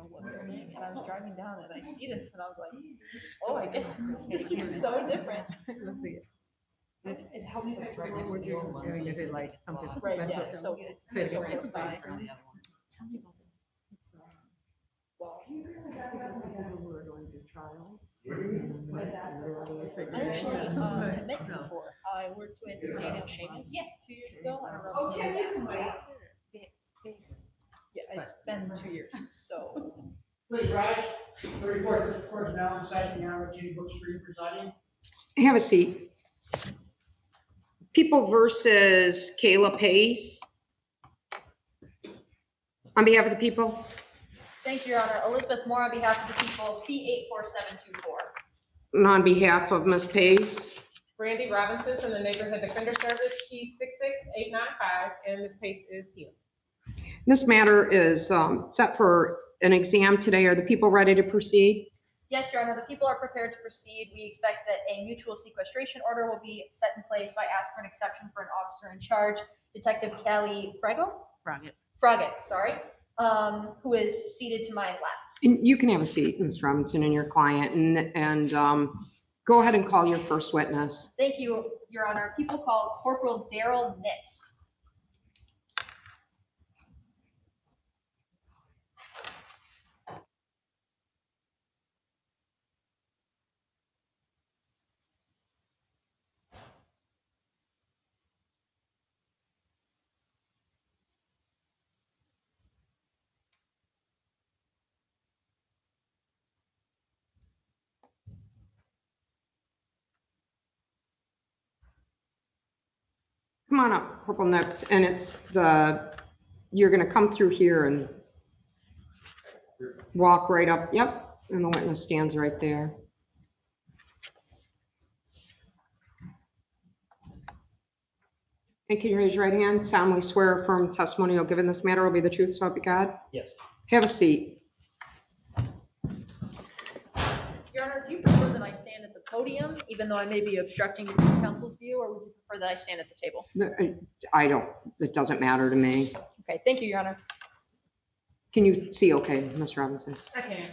know what building, and I was driving down and I see this and I was like, oh, I get this is so different. Let's see it. It helps with right next to What the you're old ones. doing, is it like something Right, special? yeah, so Figure so it close out. by. Tell me about Wow. People who are going through trials. I actually met you before. I worked with Daniel Seamus 2 years ago. I don't know if you know that. Yeah, it's been 2 years, so. Please rise. The report this court is now in session. Now, Virginia Brooks Street presiding. Have a seat. People versus Kayla Pace. On behalf of the people. Thank you, Your Honor. Elizabeth Moore on behalf of the people, P84724. And on behalf of Ms. Pace. Brandy Robinson from the Neighborhood Defender Service, P66895, and Ms. Pace is here. This matter is set for an exam today. Are the people ready to proceed? Yes, Your Honor, the people are prepared to proceed. We expect that a mutual sequestration order will be set in place, so I ask for an exception for an officer in charge, Detective Kelly Froggatt, sorry, who is seated to my left. And you can have a seat, Ms. Robinson, and your client, and go ahead and call your first witness. Thank you, Your Honor. People call Corporal Daryl Nips. Come on up, Corporal Nips, and you're gonna come through here and walk right up, yep, and the witness stands right there. And can you raise your right hand? Solemnly swear or affirm testimony you'll give in this matter will be the truth, so help you God? Yes. Have a seat. Your Honor, do you prefer that I stand at the podium, even though I may be obstructing the defense counsel's view, or would you prefer that I stand at the table? I don't, it doesn't matter to me. Okay, thank you, Your Honor. Can you see okay, Ms. Robinson? I can.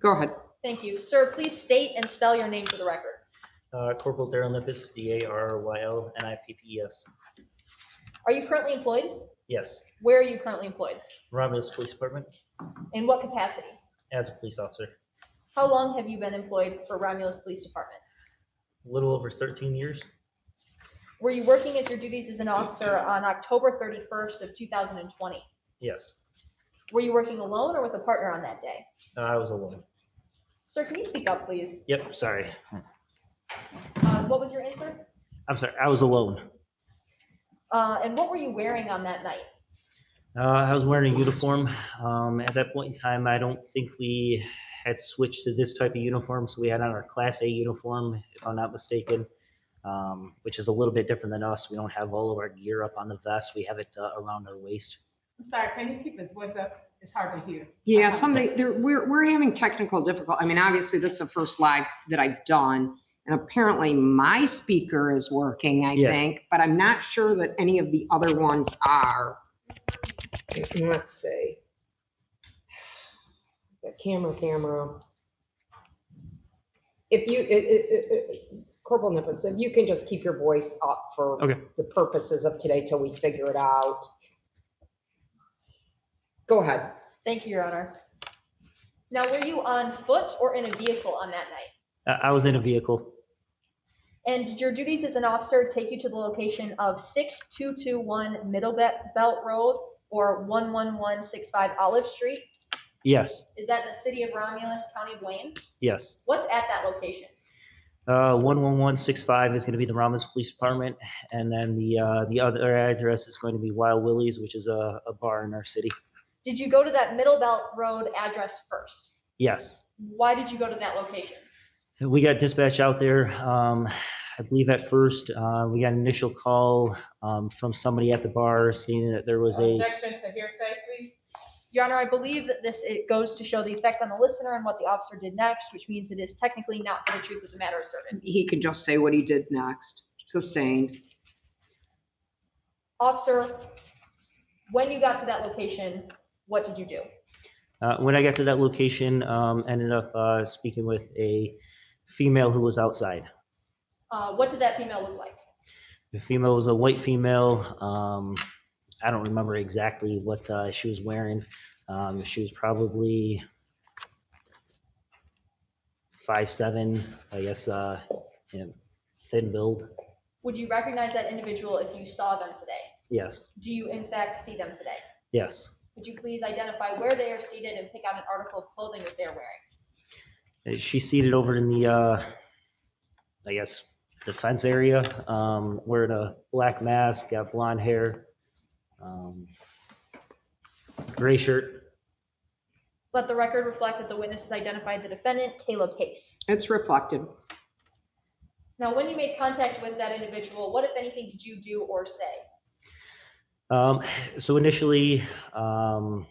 Go ahead. Thank you. Sir, please state and spell your name for the record. Corporal Daryl Nippes, DARYLNIPPES. Are you currently employed? Yes, Where are you currently employed? Romulus Police Department In what capacity? as a police officer. How long have you been employed for Romulus Police Department? A little over 13 years. Were you working as your duties as an officer on October 31st of 2020? Yes, Were you working alone or with a partner on that day? I was alone. Sir, can you speak up, please? Yep, sorry. What was your answer? I'm sorry, I was alone. And what were you wearing on that night? I was wearing a uniform. At that point in time, I don't think we had switched to this type of uniform, so we had on our Class A uniform, if I'm not mistaken, which is a little bit different than us. We don't have all of our gear up on the vest. We have it around our waist. I'm sorry, can you keep his voice up? It's hard to hear. Yeah, we're having technical difficulty. I mean, obviously, this is the first live that I've done. And apparently my speaker is working, I think, but I'm not sure that any of the other ones are. Let's see. The camera. If you, Corporal Nippes, if you can just keep your voice up for the purposes of today till we figure it out. Go ahead. Thank you, Your Honor. Now, were you on foot or in a vehicle on that night? I was in a vehicle. And did your duties as an officer take you to the location of 6221 Middle Belt Road or 11165 Olive Street? Yes, Is that in the city of Romulus, County of Wayne? yes. What's at that location? 11165 is going to be the Romulus Police Department, and then the other address is going to be Wild Willie's, which is a bar in our city. Did you go to that Middle Belt Road address first? Yes. Why did you go to that location? We got dispatch out there. I believe at first we got an initial call from somebody at the bar saying that there was a. Objection to hearsay, please. Your Honor, I believe that it goes to show the effect on the listener and what the officer did next, which means it is technically not for the truth of the matter asserted. He could just say what he did next. Sustained. Officer, when you got to that location, what did you do? When I got to that location, ended up speaking with a female who was outside. What did that female look like? The female was a white female. I don't remember exactly what she was wearing. She was probably 5'7", I guess, thin build. Would you recognize that individual if you saw them today? Yes, Do you in fact see them today? yes. Would you please identify where they are seated and pick out an article of clothing that they're wearing? She's seated over in the, I guess, defense area, wearing a black mask, got blonde hair, gray shirt. Let the record reflect that the witnesses identified the defendant, Caleb Case. It's reflected. Now, when you made contact with that individual, what, if anything, did you do or say? So initially, my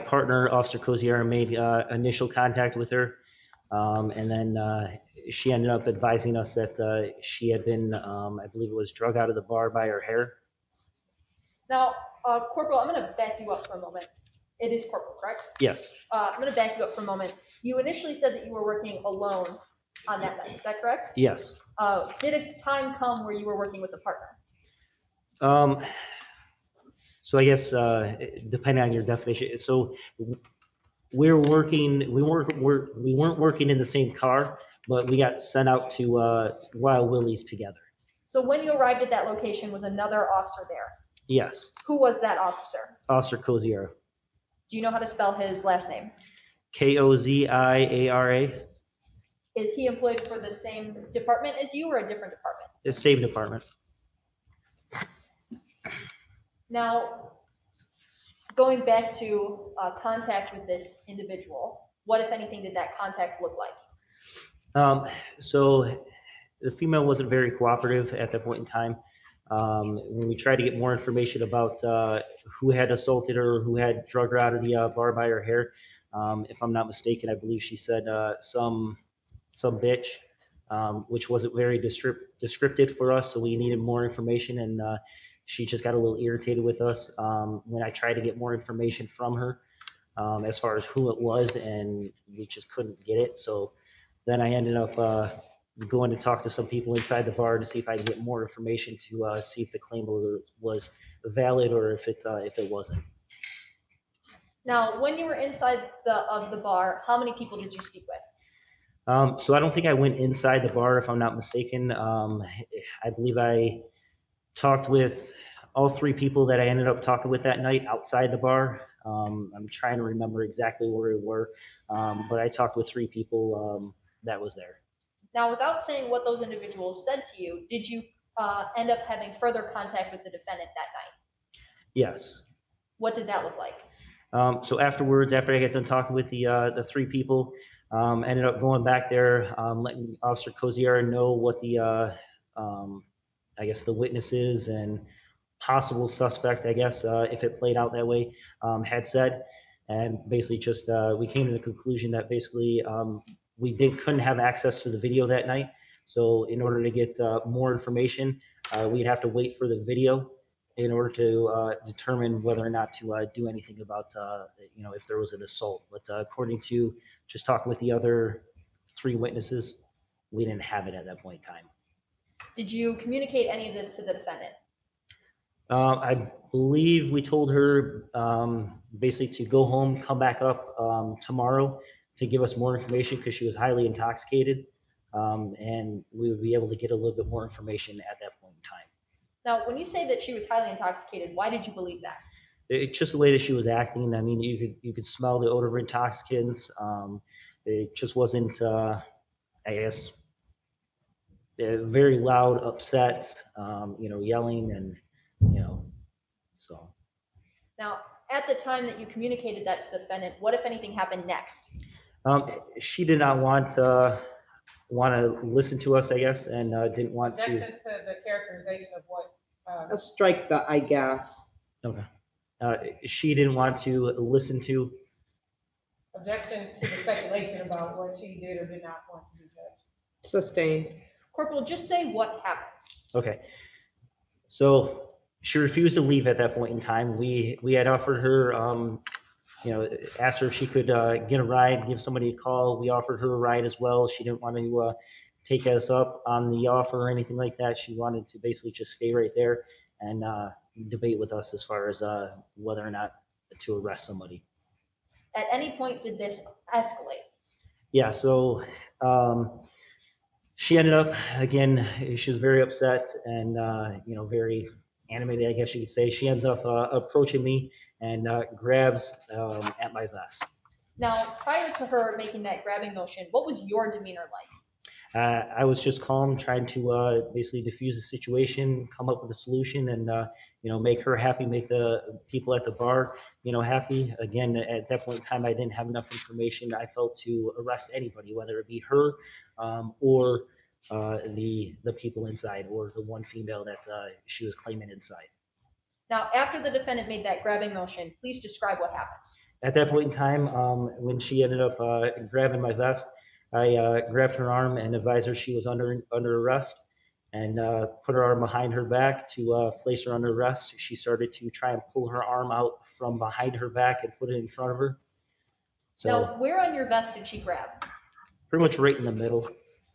partner, Officer Cosiera, made initial contact with her. And then she ended up advising us that she had been, I believe it was drug out of the bar by her hair. Now, Corporal, I'm going to back you up for a moment. It is Corporal, correct? Yes, I'm going to back you up for a moment. You initially said that you were working alone on that night. Is that correct? yes. Did a time come where you were working with a partner? So I guess depending on your definition, so we weren't working in the same car, but we got sent out to Wild Willie's together. So when you arrived at that location, was another officer there? Yes, Who was that officer? Officer Cosiera. Do you know how to spell his last name? Koziara. Is he employed for the same department as you or a different department? The same department. Now, going back to contact with this individual, what, if anything, did that contact look like? So the female wasn't very cooperative at that point in time. When we tried to get more information about who had assaulted her, who had drug her out of the bar by her hair, if I'm not mistaken, I believe she said some bitch, which wasn't very descriptive for us. So we needed more information, and she just got a little irritated with us when I tried to get more information from her as far as who it was, and we just couldn't get it. So then I ended up going to talk to some people inside the bar to see if I could get more information to see if the claim was valid or if it wasn't. Now, when you were inside of the bar, how many people did you speak with? So I don't think I went inside the bar, if I'm not mistaken. I believe I talked with all three people that I ended up talking with that night outside the bar. I'm trying to remember exactly where we were, but I talked with three people that was there. Now, without saying what those individuals said to you, did you end up having further contact with the defendant that night? Yes. What did that look like? So afterwards, after I got done talking with the three people, ended up going back there, letting Officer Cosiera know what the, I guess, the witnesses and possible suspect, I guess, if it played out that way, had said. And basically just, we came to the conclusion that basically we couldn't have access to the video that night. So in order to get more information, we'd have to wait for the video in order to determine whether or not to do anything about, if there was an assault. But according to just talking with the other three witnesses, we didn't have it at that point in time. Did you communicate any of this to the defendant? I believe we told her basically to go home, come back up tomorrow to give us more information because she was highly intoxicated, and we would be able to get a little bit more information at that point in time. Now, when you say that she was highly intoxicated, why did you believe that? It's just the way that she was acting. I mean, you could smell the odor of intoxicants. It just wasn't, I guess, very loud, upset, yelling and, so. Now, at the time that you communicated that to the defendant, what, if anything, happened next? She did not want to listen to us, I guess, and didn't want Objection to. to the characterization of what, Let's strike the I guess. Okay. She didn't want to listen to. objection to the speculation about what she did or did not want to be judged. Sustained. Corporal, just say what happened. Okay. So she refused to leave at that point in time. We had offered her asked her if she could get a ride, give somebody a call. We offered her a ride as well. She didn't want to take us up on the offer or anything like that. She wanted to basically just stay right there and debate with us as far as whether or not to arrest somebody. At any point, did this escalate? Yeah, so she ended up, again, she was very upset and, very animated, I guess you could say. She ends up approaching me and grabs at my vest. Now, prior to her making that grabbing motion, what was your demeanor like? I was just calm, trying to basically diffuse the situation, come up with a solution, and make her happy, make the people at the bar, happy. Again, at that point in time, I didn't have enough information. I felt to arrest anybody, whether it be her or the people inside, or the one female that she was claiming inside. Now, after the defendant made that grabbing motion, please describe what happened. At that point in time, when she ended up grabbing my vest, I grabbed her arm and advised her she was under arrest, and put her arm behind her back to place her under arrest. She started to try and pull her arm out from behind her back and put it in front of her. So now, where on your vest did she grab? pretty much right in the middle.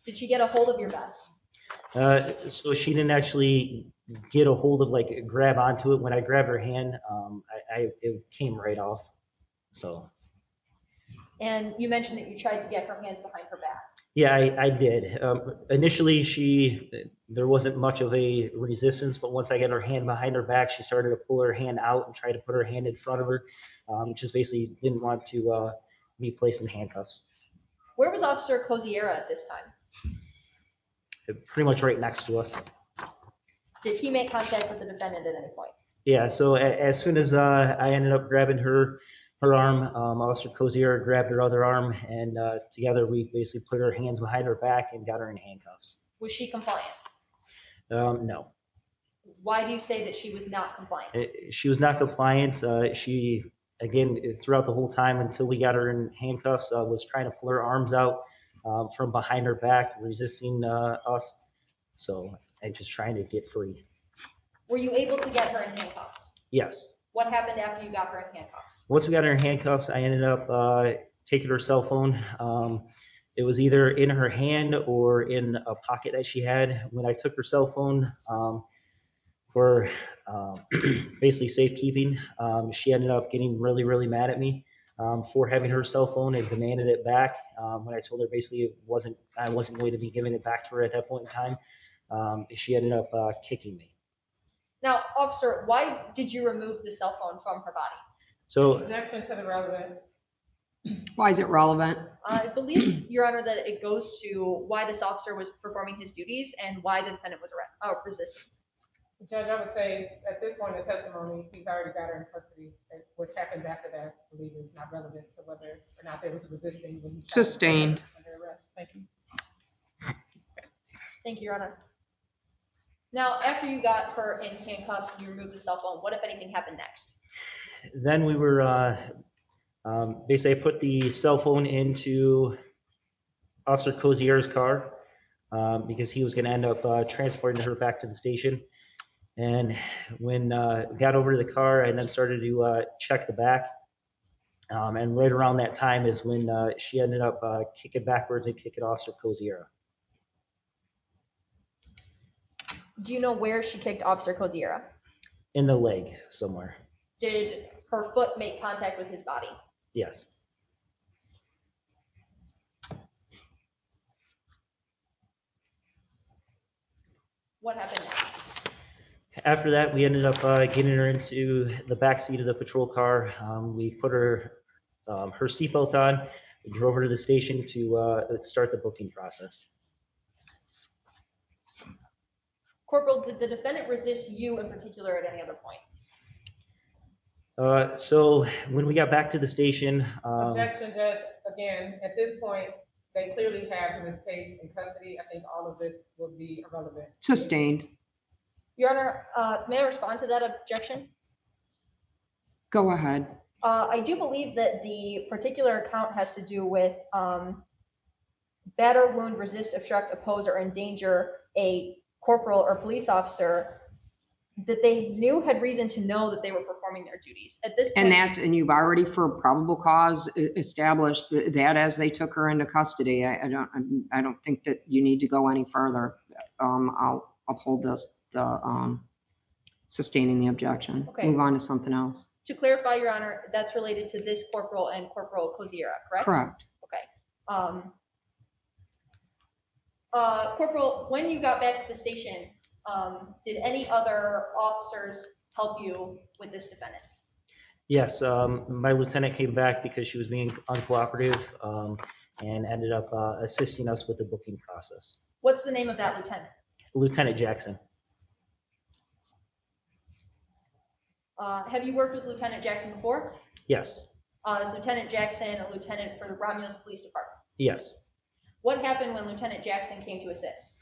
Did she get a hold of your vest? So she didn't actually get a hold of, grab onto it. When I grabbed her hand, it came right off. So. And you mentioned that you tried to get her hands behind her back. Yeah, I did. Initially, there wasn't much of a resistance, but once I got her hand behind her back, she started to pull her hand out and try to put her hand in front of her. Just basically didn't want to be placed in handcuffs. Where was Officer Cosiera at this time? Pretty much right next to us. Did he make contact with the defendant at any point? Yeah, so as soon as I ended up grabbing her arm, Officer Cosiera grabbed her other arm, and together we basically put her hands behind her back and got her in handcuffs. Was she compliant? No. Why do you say that she was not compliant? She was not compliant. She, again, throughout the whole time until we got her in handcuffs, was trying to pull her arms out from behind her back, resisting us. So, and just trying to get free. Were you able to get her in handcuffs? Yes. What happened after you got her in handcuffs? Once we got her in handcuffs, I ended up taking her cell phone. It was either in her hand or in a pocket that she had. When I took her cell phone for basically safekeeping, she ended up getting really, really mad at me for having her cell phone and demanded it back. When I told her basically I wasn't going to be giving it back to her at that point in time, she ended up kicking me. Now, officer, why did you remove the cell phone from her body? So, Objection to the relevance. Why is it relevant? I believe, Your Honor, that it goes to why this officer was performing his duties and why the defendant was resisting. Judge, I would say at this point in the testimony, he's already got her in custody. And what happens after that, I believe, is not relevant to whether or not there was resisting when he tried to put her Sustained. under arrest. Thank you. Thank you, Your Honor. Now, after you got her in handcuffs and you removed the cell phone, what, if anything, happened next? then we were basically I put the cell phone into Officer Cosiera's car because he was going to end up transporting her back to the station. And when we got over to the car, I then started to check the back. And right around that time is when she ended up kicking backwards and kicking Officer Cosiera. Do you know where she kicked Officer Cosiera? In the leg somewhere. Did her foot make contact with his body? Yes. What happened next? After that, we ended up getting her into the back seat of the patrol car. We put her seatbelt on, we drove her to the station to start the booking process. Corporal, did the defendant resist you in particular at any other point? So when we got back to the station, Objection, Judge. Again, at this point, they clearly have Ms. Pace in custody. I think all of this will be irrelevant. Sustained. Your Honor, may I respond to that objection? Go ahead. I do believe that the particular account has to do with batter, wound, resist, obstruct, oppose, or endanger a corporal or police officer that they knew had reason to know that they were performing their duties. At this point. And you've already for probable cause established that as they took her into custody. I don't think that you need to go any further. I'll uphold sustaining the objection. Okay. Move on to something else. To clarify, Your Honor, that's related to this corporal and Corporal Cosiera, correct? Correct. Okay. Corporal, when you got back to the station, did any other officers help you with this defendant? Yes, my lieutenant came back because she was being uncooperative and ended up assisting us with the booking process. What's the name of that lieutenant? Lieutenant Jackson. Have you worked with Lieutenant Jackson before? Yes. Is Lieutenant Jackson a lieutenant for the Romulus Police Department? Yes. What happened when Lieutenant Jackson came to assist?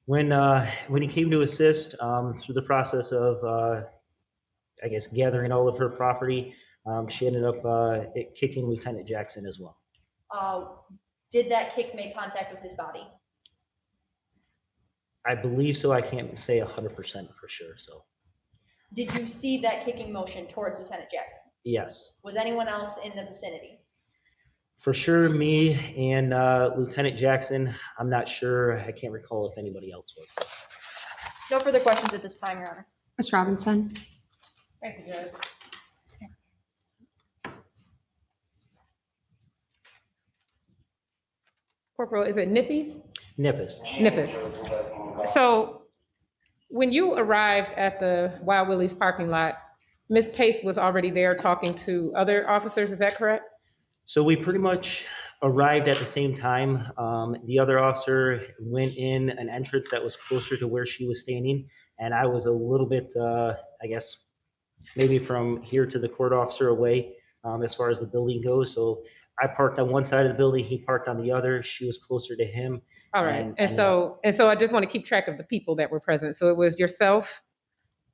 When he came to assist through the process of, I guess, gathering all of her property, she ended up kicking Lieutenant Jackson as well. Did that kick make contact with his body? I believe so. I can't say 100% for sure. So. Did you see that kicking motion towards Lieutenant Jackson? Yes. Was anyone else in the vicinity? For sure, me and Lieutenant Jackson. I'm not sure. I can't recall if anybody else was. No further questions at this time, Your Honor. Ms. Robinson? Thank you, Judge. Corporal, is it Nippy's? Nippus. Nippus. So when you arrived at the Wild Willie's parking lot, Ms. Pace was already there talking to other officers, is that correct? So we pretty much arrived at the same time. The other officer went in an entrance that was closer to where she was standing. And I was a little bit, I guess, maybe from here to the court officer away as far as the building goes. So I parked on one side of the building, he parked on the other. She was closer to him. All right. And so I just want to keep track of the people that were present. So it was yourself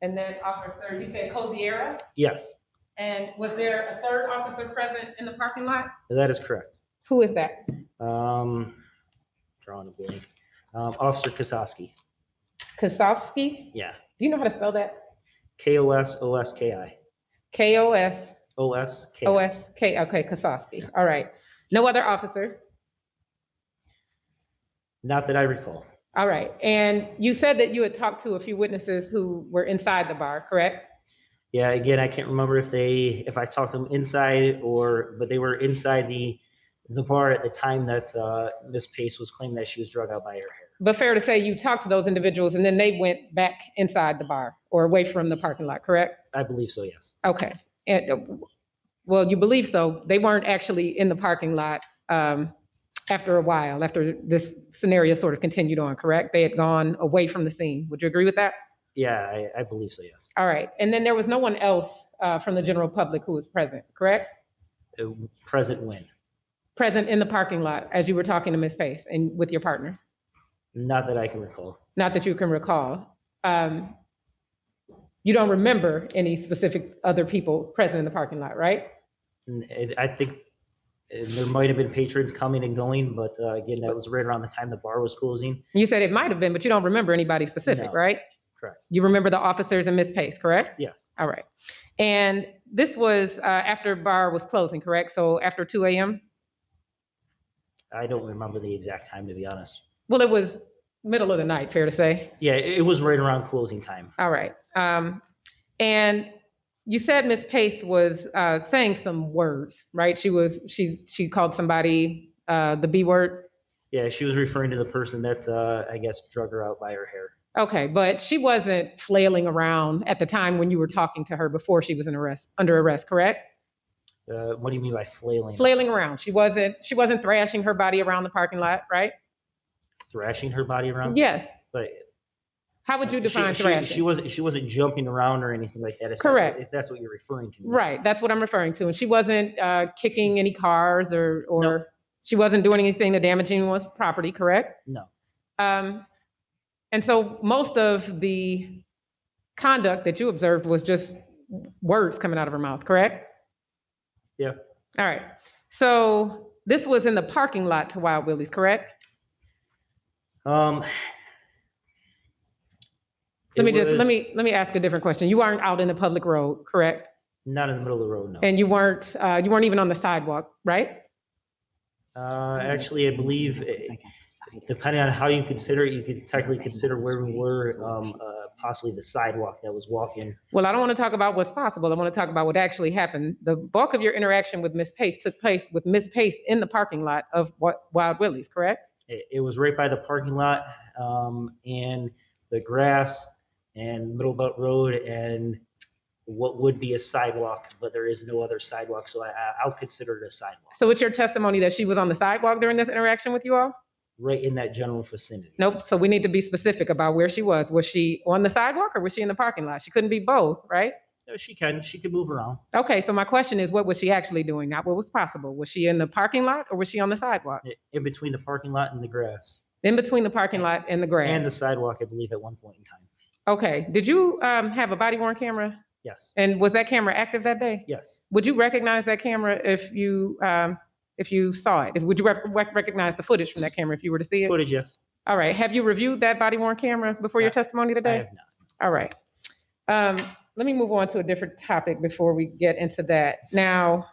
and then officer, you said Cosiera? Yes, And was there a third officer present in the parking lot? that is correct. Who is that? Drawing a blank. Officer Kososki. Kosowski? Yeah. Do you know how to spell that? Kososki. K-O-S. Oski. O-S-K, okay, Kosowski. All right. No other officers? Not that I recall. All right. And you said that you had talked to a few witnesses who were inside the bar, correct? Yeah, again, I can't remember if I talked to them inside but they were inside the bar at the time that Ms. Pace was claiming that she was drugged out by her hair. But fair to say you talked to those individuals and then they went back inside the bar or away from the parking lot, correct? I believe so, yes. Okay. And, well, you believe so. They weren't actually in the parking lot after a while, after this scenario sort of continued on, correct? They had gone away from the scene. Would you agree with that? Yeah, I believe so, yes. All right. And then there was no one else from the general public who was present, correct? Present when? Present in the parking lot as you were talking to Ms. Pace and with your partners? Not that I can recall. Not that you can recall. You don't remember any specific other people present in the parking lot, right? I think there might have been patrons coming and going, but again, that was right around the time the bar was closing. You said it might have been, but you don't remember anybody specific, No. right? Correct. You remember the officers and Ms. Pace, correct? Yeah. All right. And this was after bar was closing, correct? So after 2 a.m.? I don't remember the exact time, to be honest. Well, it was middle of the night, fair to say. Yeah, it was right around closing time. All right. And you said Ms. Pace was saying some words, right? She called somebody the B word. Yeah, she was referring to the person that I guess drug her out by her hair. Okay, but she wasn't flailing around at the time when you were talking to her before she was under arrest, correct? What do you mean by flailing? Flailing around. She wasn't thrashing her body around the parking lot, right? Thrashing her body around? Yes. But How would you define she thrashing? she wasn't jumping around or anything like that. Correct. If that's what you're referring to. Right, that's what I'm referring to. And she wasn't kicking any cars or No. she wasn't doing anything to damage anyone's property, correct? No. And so most of the conduct that you observed was just words coming out of her mouth, correct? Yeah. All right. So this was in the parking lot to Wild Willie's, correct? Let It me ask a different question. You aren't out in the public road, correct? Not in the middle of the road, no. And you weren't even on the sidewalk, right? Actually, I believe, depending on how you consider it, you could technically consider where we were, possibly the sidewalk that was walking. Well, I don't want to talk about what's possible. I want to talk about what actually happened. The bulk of your interaction with Miss Pace took place with Miss Pace in the parking lot of Wild Willie's, correct? It was right by the parking lot, and the grass and Middlebelt Road and what would be a sidewalk, but there is no other sidewalk, so I'll consider it a sidewalk. So it's your testimony that she was on the sidewalk during this interaction with you all? Right in that general vicinity. Nope. So we need to be specific about where she was. Was she on the sidewalk or was she in the parking lot? She couldn't be both, right? No, she can move around. Okay, so my question is, what was she actually doing? Not what was possible. Was she in the parking lot or was she on the sidewalk? In between the parking lot and the grass. In between the parking lot and the grass. And the sidewalk, I believe, at one point in time. Okay. Did you have a body worn camera? Yes, And was that camera active that day? yes. Would you recognize that camera if you saw it? Would you recognize the footage from that camera if you were to see it? Footage, yes. All right. Have you reviewed that body worn camera before your testimony I today? have not. All right. Let me move on to a different topic before we get into that. Now,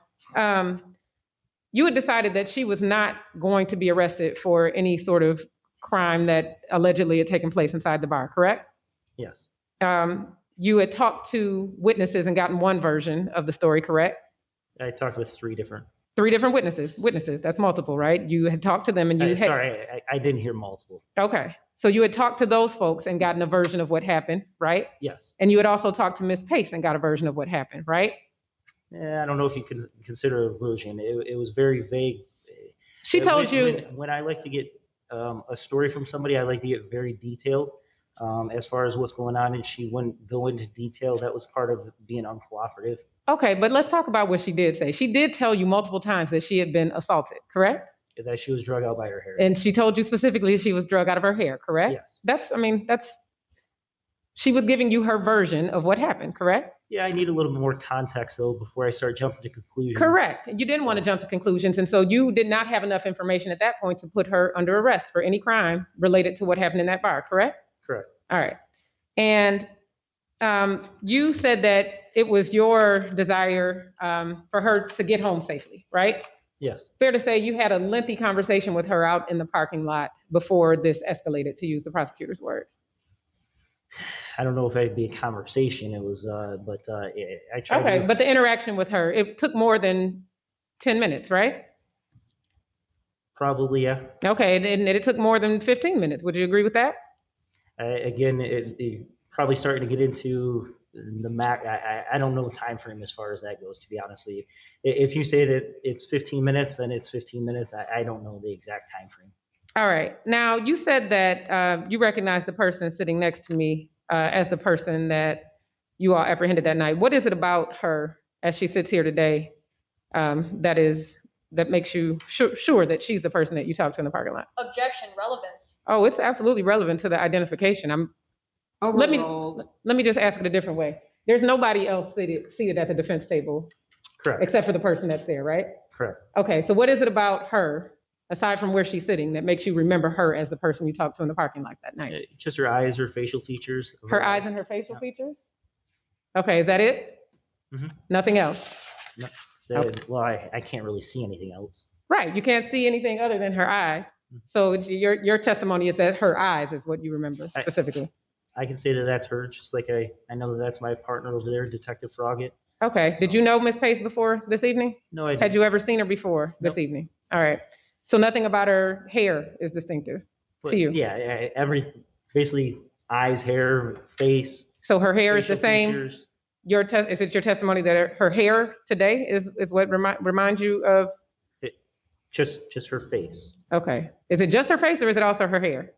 you had decided that she was not going to be arrested for any sort of crime that allegedly had taken place inside the bar, correct? Yes, You had talked to witnesses and gotten one version of the story, correct? I talked with three different. Witnesses, that's multiple, right? You had talked to them and you had. Sorry, I didn't hear multiple. Okay. So you had talked to those folks and gotten a version of what happened, right? Yes. And you had also talked to Miss Pace and got a version of what happened, right? I don't know if you could consider a version. It was very vague. She told you. When I like to get a story from somebody, I like to get very detailed as far as what's going on, and she wouldn't go into detail. That was part of being uncooperative. Okay, but let's talk about what she did say. She did tell you multiple times that she had been assaulted, correct? That she was drug out by her hair. And she told you specifically she was drug out of her hair, correct? Yes. She was giving you her version of what happened, correct? Yeah, I need a little bit more context though before I start jumping to conclusions. Correct. You didn't want to jump to conclusions. And so you did not have enough information at that point to put her under arrest for any crime related to what happened in that bar, correct? Correct. All right. And you said that it was your desire for her to get home safely, right? Yes. Fair to say you had a lengthy conversation with her out in the parking lot before this escalated, to use the prosecutor's word. I don't know if it'd be a conversation. It was, but I tried. Okay, but the interaction with her, it took more than 10 minutes, right? Probably, yeah. Okay, and it took more than 15 minutes. Would you agree with that? Again, it probably starting to get into the Mac. I don't know time frame as far as that goes, to be honest with you. If you say that it's 15 minutes, then it's 15 minutes. I don't know the exact time frame. All right. Now, you said that you recognize the person sitting next to me as the person that you all apprehended that night. What is it about her as she sits here today that makes you sure that she's the person that you talked to in the parking lot? Objection, relevance. Oh, it's absolutely relevant to the identification. Let me just ask it a different way. There's nobody else seated at the defense table Correct. except for the person that's there, right? Correct. Okay, so what is it about her, aside from where she's sitting, that makes you remember her as the person you talked to in the parking lot that night? Just her eyes, her facial features. Her eyes and her facial features? Okay, is that it? Mhm. Nothing else? Well, I can't really see anything else. Right, you can't see anything other than her eyes. So it's your testimony is that her eyes is what you remember specifically. I can say that that's her, just like I know that that's my partner over there, Detective Froggett. Okay, did you know Miss Pace before this evening? No, I Had didn't. you ever seen her before this evening? All right, so nothing about her hair is distinctive to you? Yeah, basically eyes, hair, face. So her hair is the facial same? features. Is it your testimony that her hair today is what reminds you of? Just her face. Okay, is it just her face or is it also her hair?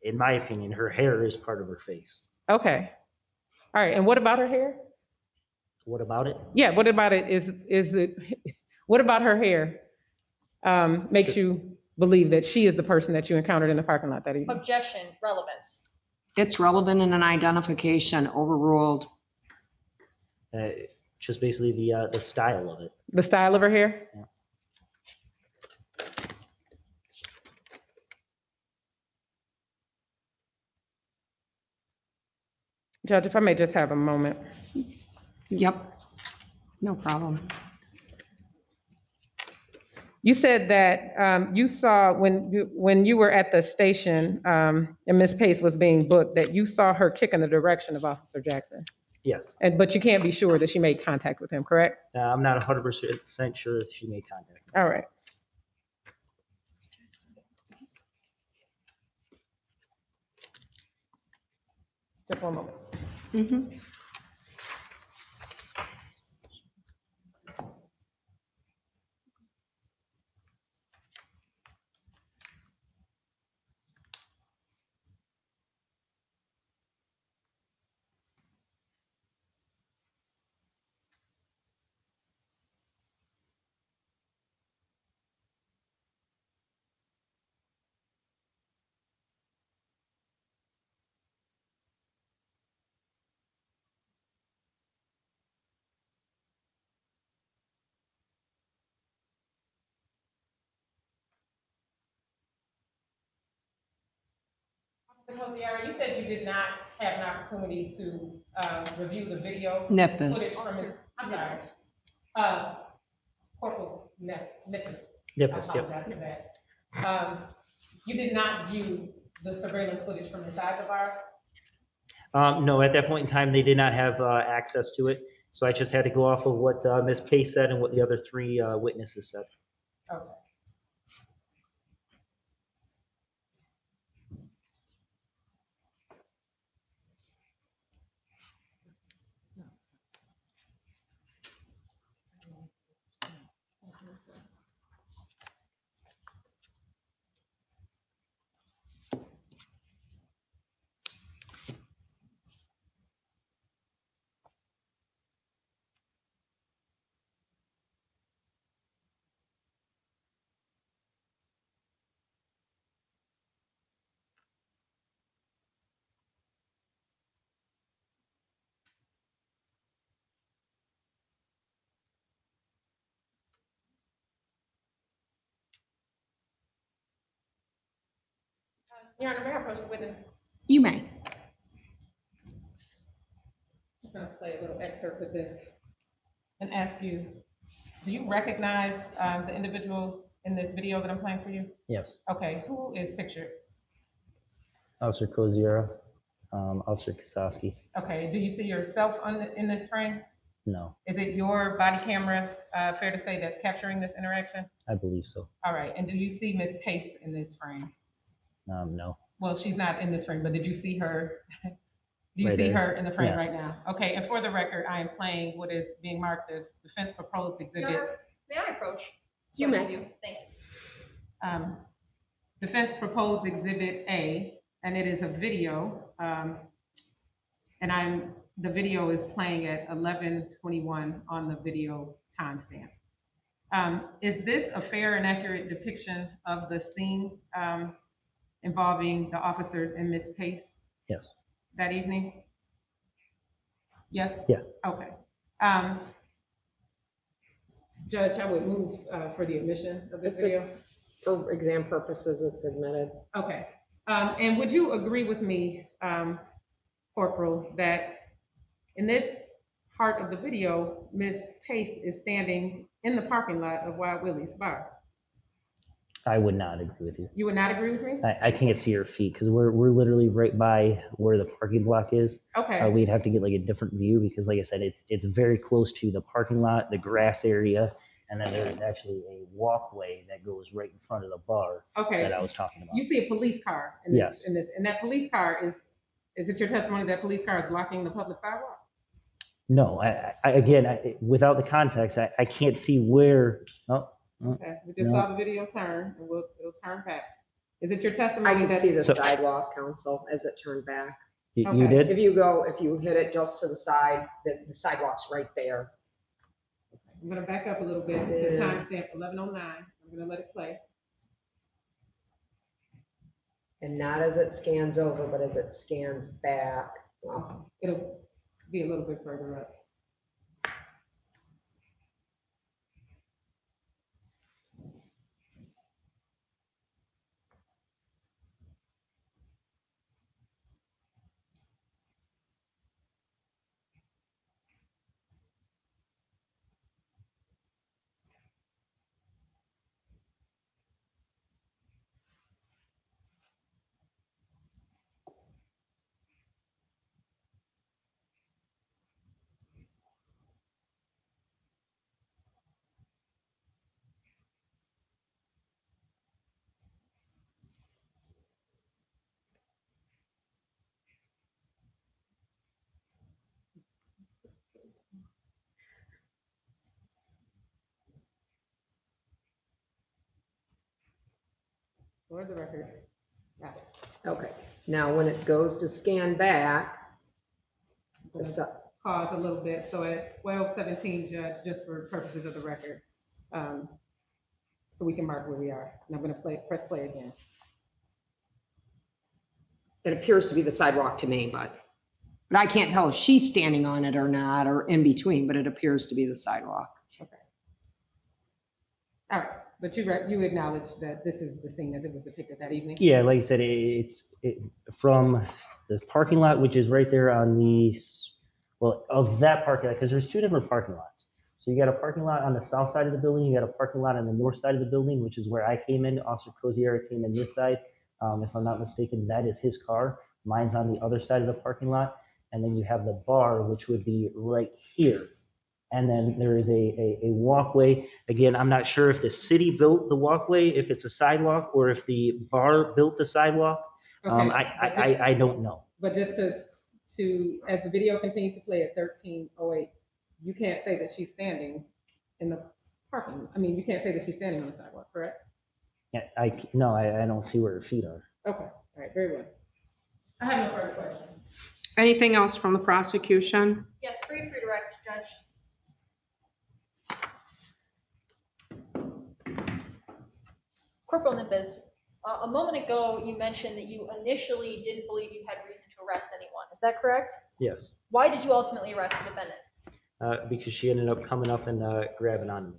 In my opinion, her hair is part of her face. Okay, all right, and what about her hair? What about it? Yeah, what about it what about her hair makes you believe that she is the person that you encountered in the parking lot that evening? Objection, relevance. It's relevant in an identification, overruled. Just basically the style of it. The style of her hair? Yeah. Judge, if I may just have a moment. Yep, no problem. You said that you saw when you were at the station and Ms. Pace was being booked, that you saw her kick in the direction of Officer Jackson. Yes. But you can't be sure that she made contact with him, correct? I'm not 100% sure if she made contact. All right. Just one moment. Mhm. Cosiera, you said you did not have an opportunity to review the video. Nippus. I'm sorry. Corporal Nippus. Nippus, I yep. apologize for that. You did not view the surveillance footage from inside the bar? No, at that point in time, they did not have access to it. So I just had to go off of what Ms. Pace said and what the other three witnesses said. Okay. Your Honor, may I approach the witness? You may. I'm going to play a little excerpt of this and ask you, do you recognize the individuals in this video that I'm playing for you? Yes. Okay, who is pictured? Officer Cosiera, Officer Kosaski. Okay, do you see yourself in this frame? No, Is it your body camera, fair to say, that's capturing this interaction? I believe so. All right, and do you see Ms. Pace in this frame? No. Well, she's not in this frame, but did you see her? Do you Right see there. her in the frame Yes. right now? Okay, and for the record, I am playing what is being marked as defense proposed Your exhibit. Honor, may I approach? You may. Thank you. Defense proposed exhibit A, and it is a video. And the video is playing at 11:21 on the video timestamp. Is this a fair and accurate depiction of the scene involving the officers and Ms. Pace Yes. that evening? Yes? Yeah. Okay. Judge, I would move for the admission of this It's video. For exam purposes, it's admitted. Okay. And would you agree with me, Corporal, that in this part of the video, Ms. Pace is standing in the parking lot of Wild Willie's Bar? I would not agree with you. You would not agree with me? I can't see her feet because we're literally right by where the parking block is. Okay. We'd have to get like a different view because, like I said, it's very close to the parking lot, the grass area, and then there's actually a walkway that goes right in front of the bar Okay. that I was talking about. You see a police car in Yes. this, and that police car is it your testimony that police car is blocking the public sidewalk? No, again, without the context, I can't see where. Oh, Okay, we just No. saw the video turn, and it'll turn back. Is it your I testimony can that? see the So- sidewalk, counsel, as it turned back. you Okay. did? If you hit it just to the side, the sidewalk's right there. I'm gonna back up a little bit. It's the Yeah. timestamp 11:09. I'm gonna let it play. And not as it scans over, but as it scans back. Well, It'll be a little bit further up. For the record. Got it. Okay, now when it goes to scan back, the su- Pause a little bit. So at 12:17, Judge, just for purposes of the record, so we can mark where we are. And I'm going to press play again. it appears to be the sidewalk to me, but I can't tell if she's standing on it or not, or in between, but it appears to be the sidewalk. Okay. All right, but you acknowledge that this is the scene as it was depicted that evening? Yeah, like I said, it's from the parking lot, which is right there on the, well, of that parking lot, because there's two different parking lots. So you got a parking lot on the south side of the building, you got a parking lot on the north side of the building, which is where I came in. Officer Cosiera came in this side. If I'm not mistaken, that is his car. Mine's on the other side of the parking lot. And then you have the bar, which would be right here. And then there is a walkway. Again, I'm not sure if the city built the walkway, if it's a sidewalk, or if the bar built the sidewalk. Okay, I don't know. But just to, as the video continues to play at 13:08, you can't say that she's standing in the parking. I mean, you can't say that she's standing on the sidewalk, correct? Yeah, I don't see where her feet are. Okay, all right, very well. I have no further questions. Anything else from the prosecution? Yes, brief redirect, Judge. Corporal Nippes, a moment ago, you mentioned that you initially didn't believe you had reason to arrest anyone. Is that correct? Yes, Why did you ultimately arrest the defendant? because she ended up coming up and grabbing on me.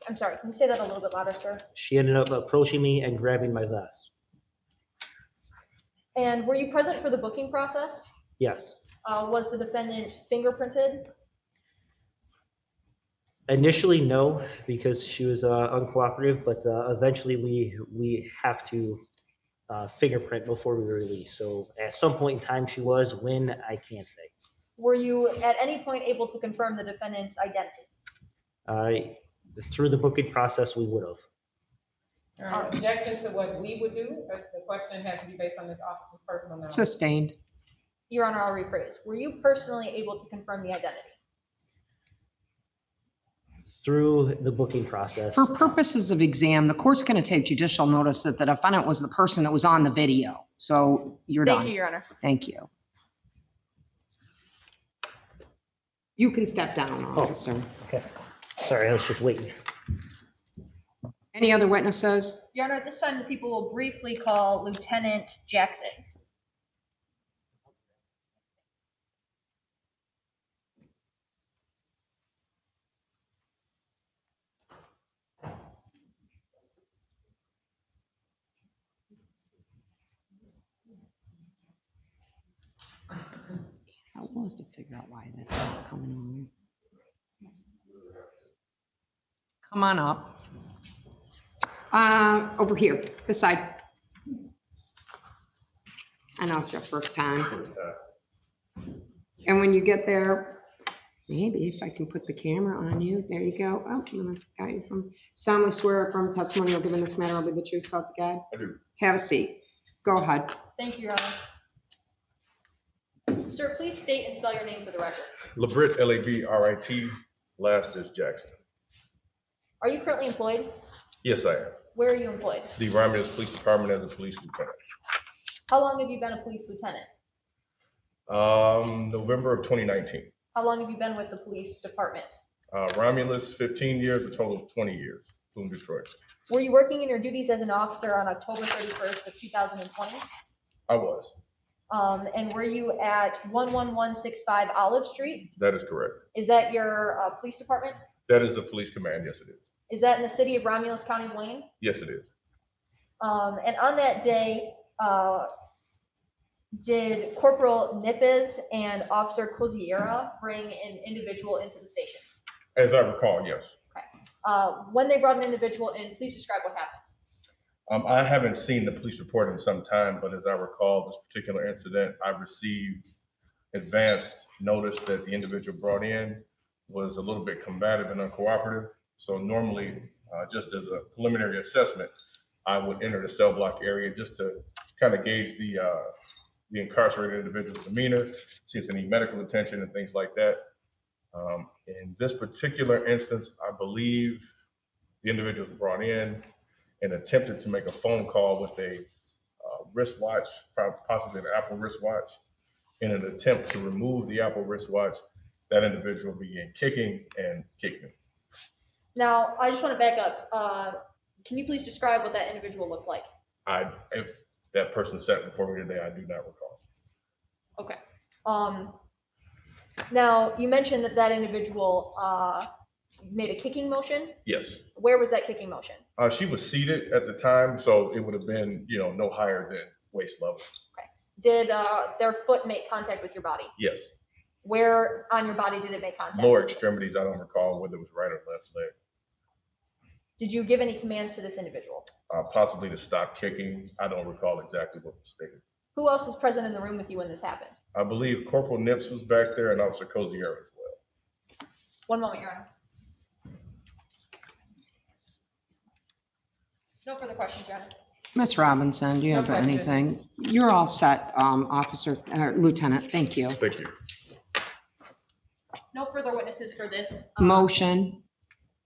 I'm sorry, can you say that a little bit louder, sir? She ended up approaching me and grabbing my vest. And were you present for the booking process? Yes. Was the defendant fingerprinted? Initially, no, because she was uncooperative, but eventually we have to fingerprint before we release. So at some point in time, she was. When, I can't say. Were you at any point able to confirm the defendant's identity? Through the booking process, we would have. All right, objection to what we would do, the question has to be based on this officer's personal knowledge. Sustained. Your Honor, I'll rephrase. Were you personally able to confirm the identity? Through the booking process. For purposes of exam, the court's going to take judicial notice that the defendant was the person that was on the video. So you're done. Thank you, Your Honor. Thank you. You can step down, officer. Okay. Sorry, I was just waiting. Any other witnesses? Your Honor, at this time, the people will briefly call Lieutenant Jackson. We'll have to figure out why that's not coming on. Come on up. Over here, this side. I know it's your first time. And when you get there, maybe if I can put the camera on you, there you go. Oh, and that's got you from solemnly swear affirm testimony you'll give in this matter will be the truth, so help you God. I do. Have a seat. Go ahead. Thank you, Your Honor. Sir, please state and spell your name for the record. LaBrit, L-A-B-R-I-T, last is Jackson. Are you currently employed? Yes, I am. Where are you employed? The Romulus Police Department as a police lieutenant. How long have you been a police lieutenant? November of 2019. How long have you been with the police department? Romulus, 15 years, a total of 20 years, Boone, Detroit. Were you working in your duties as an officer on October 31st of 2020? I was. And were you at 11165 Olive Street? That is correct. Is that your police department? That is the police command. Yes, it is. Is that in the city of Romulus, County of Wayne? Yes, it is. And on that day, did Corporal Nippes and Officer Cosiera bring an individual into the station? As I recall, yes. When they brought an individual in, please describe what happened. I haven't seen the police report in some time, but as I recall this particular incident, I received advanced notice that the individual brought in was a little bit combative and uncooperative. So normally, just as a preliminary assessment, I would enter the cell block area just to kind of gauge the incarcerated individual's demeanor, see if they need medical attention and things like that. In this particular instance, I believe the individual was brought in and attempted to make a phone call with a wristwatch, possibly an Apple wristwatch. In an attempt to remove the Apple wristwatch, that individual began kicking and kicked me. Now, I just want to back up. Can you please describe what that individual looked like? If that person sat before me today, I do not recall. Okay. Now, you mentioned that that individual made a kicking motion. Yes. Where was that kicking motion? She was seated at the time, so it would have been, no higher than waist level. Okay. Did their foot make contact with your body? Yes. Where on your body did it make contact? Lower extremities, I don't recall whether it was right or left leg. Did you give any commands to this individual? Possibly to stop kicking. I don't recall exactly what was stated. Who else was present in the room with you when this happened? I believe Corporal Nips was back there and Officer Cosiera as well. One moment, Your Honor. No further questions, Your Honor. Ms. Robinson, do you No have question. anything? You're all set, Officer, Lieutenant. Thank you. Thank you. No further witnesses for this. Motion.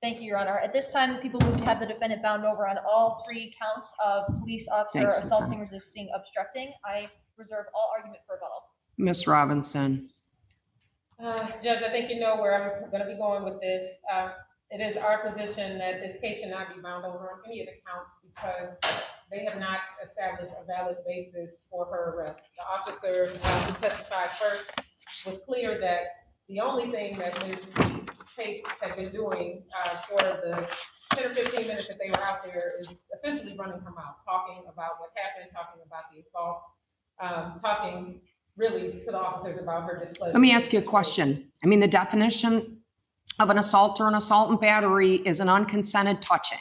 Thank you, Your Honor. At this time, the people move to have the defendant bound over on all 3 counts of police officer Thanks, assaulting, resisting, obstructing. I reserve all argument for rebuttal. Ms. Robinson. Judge, I think you know where I'm going to be going with this. It is our position that this case should not be bound over on any of the counts because they have not established a valid basis for her arrest. The officer who testified first was clear that the only thing that Ms. Pace had been doing for the 10 or 15 minutes that they were out there is essentially running her mouth, talking about what happened, talking about the assault, talking really to the officers about her displeasure. Let me ask you a question. I mean, the definition of an assault or an assault and battery is an unconsented touching.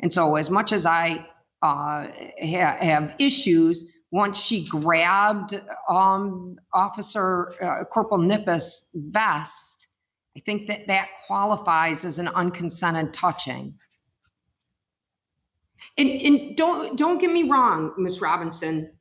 And so as much as I have issues, once she grabbed Officer Corporal Nippus' vest, I think that qualifies as an unconsented touching. And don't get me wrong, Ms. Robinson.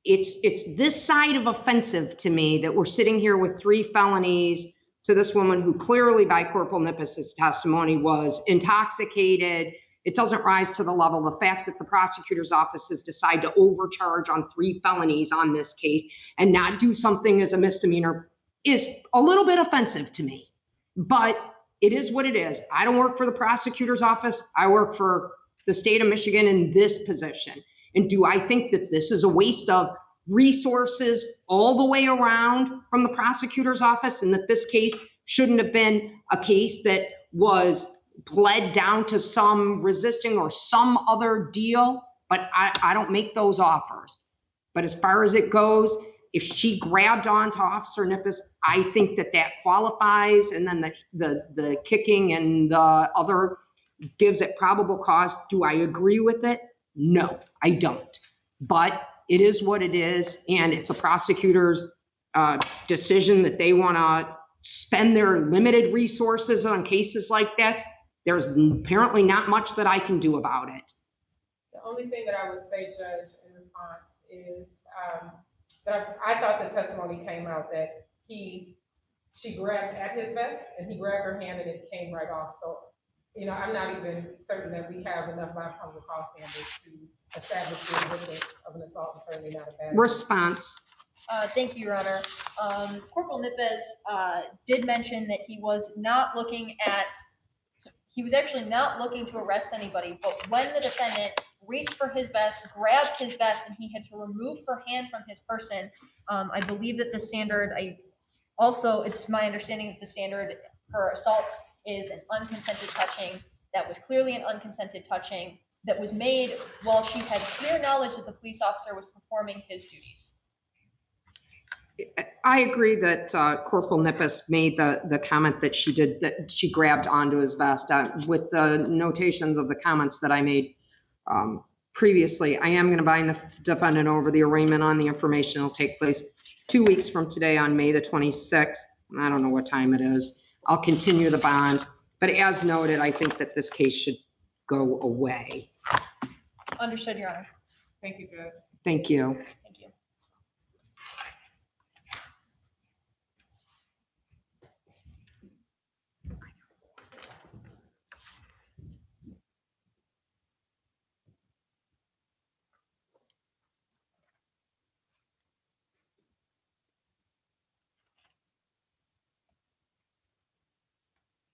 It's this side of offensive to me that we're sitting here with 3 felonies to this woman who clearly by Corporal Nippus's testimony was intoxicated. It doesn't rise to the level. The fact that the prosecutor's office has decided to overcharge on 3 felonies on this case and not do something as a misdemeanor is a little bit offensive to me. But it is what it is. I don't work for the prosecutor's office. I work for the state of Michigan in this position. And do I think that this is a waste of resources all the way around from the prosecutor's office and that this case shouldn't have been a case that was pled down to some resisting or some other deal? But I don't make those offers. But as far as it goes, if she grabbed onto Officer Nippus, I think that qualifies. And then the kicking and the other gives it probable cause. Do I agree with it? No, I don't. But it is what it is. And it's a prosecutor's decision that they want to spend their limited resources on cases like that. There's apparently not much that I can do about it. The only thing that I would say, Judge, in response is that I thought the testimony came out that she grabbed at his vest and he grabbed her hand and it came right off. So, I'm not even certain that we have enough by probable cause standards to establish the existence of an assault and certainly not a battery. Response. Thank you, Your Honor. Corporal Nippes did mention that he was actually not looking to arrest anybody, but when the defendant reached for his vest, grabbed his vest, and he had to remove her hand from his person, I believe that the standard, it's my understanding that the standard for assault is an unconsented touching. That was clearly an unconsented touching that was made while she had clear knowledge that the police officer was performing his duties. I agree that Corporal Nippus made the comment that she did, that she grabbed onto his vest. With the notations of the comments that I made previously, I am going to bind the defendant over. The arraignment on the information will take place 2 weeks from today on May the 26th. I don't know what time it is. I'll continue the bond. But as noted, I think that this case should go away. Understood, Your Honor. Thank you, Judge. Thank you.